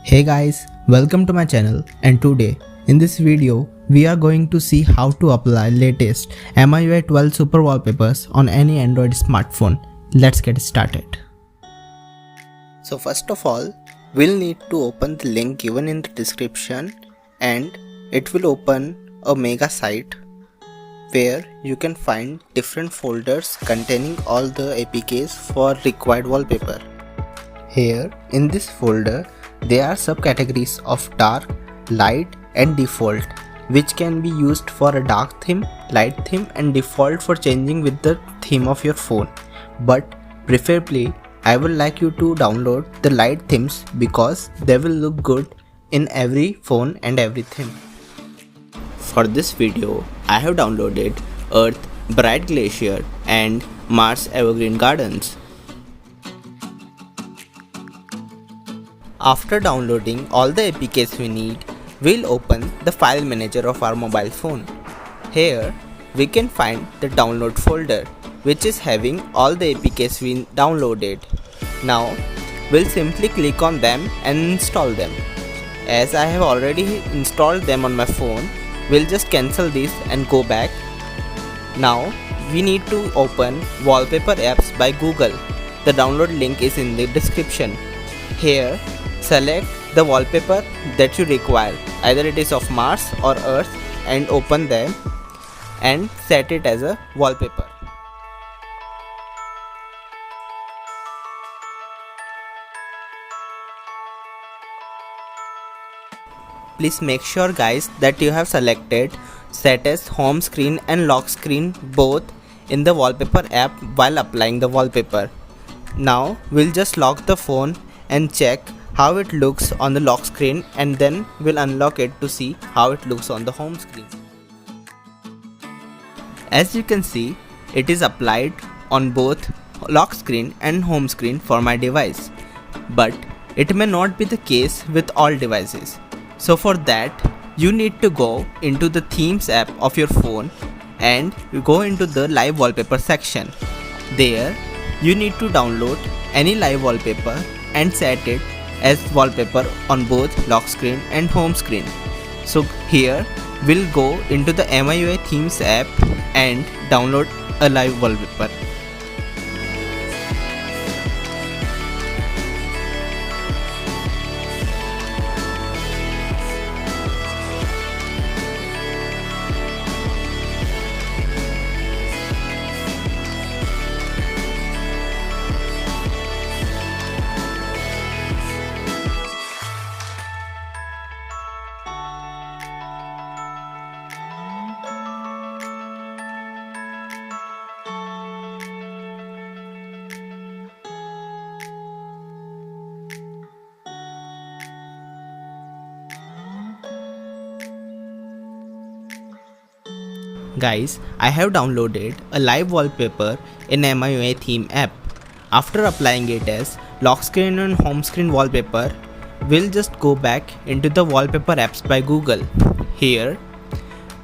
Hey guys, welcome to my channel, and today in this video we are going to see how to apply latest MIUI 12 super wallpapers on any Android smartphone. Let's get started. So first of all, we'll need to open the link given in the description, and it will open a mega site where you can find different folders containing all the APKs for required wallpaper. Here in this folder there are subcategories of dark, light and default, which can be used for a dark theme, light theme and default for changing with the theme of your phone. But preferably I would like you to download the light themes because they will look good in every phone and every theme. For this video I have downloaded Earth Bright Glacier and Mars Evergreen Gardens. After downloading all the APKs we need, we'll open the file manager of our mobile phone. Here we can find the download folder, which is having all the APKs we downloaded. Now we'll simply click on them and install them. As I have already installed them on my phone, we'll just cancel this and go back. Now we need to open Wallpaper Apps by Google. The download link is in the description. Here select the wallpaper that you require, either it is of Mars or Earth, and open them and set it as a wallpaper. Please make sure guys that you have selected set as home screen and lock screen both in the wallpaper app while applying the wallpaper. Now we'll just lock the phone and check how it looks on the lock screen, and then we'll unlock it to see how it looks on the home screen. As you can see, it is applied on both lock screen and home screen for my device, but it may not be the case with all devices. So for that you need to go into the themes app of your phone and you go into the live wallpaper section. There you need to download any live wallpaper and set it as wallpaper on both lock screen and home screen. So here we'll go into the MIUI themes app and download a live wallpaper. Guys, I have downloaded a live wallpaper in MIUI theme app. After applying it as lock screen and home screen wallpaper, we'll just go back into the wallpaper apps by Google. Here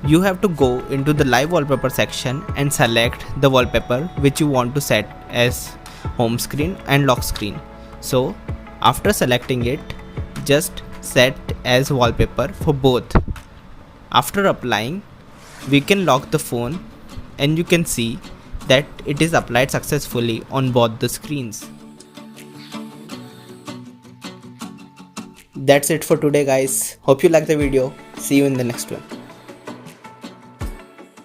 you have to go into the live wallpaper section and select the wallpaper which you want to set as home screen and lock screen. So after selecting it, just set as wallpaper for both. After applying, we can lock the phone and you can see that it is applied successfully on both the screens. That's it for today guys. Hope you like the video. See you in the next one.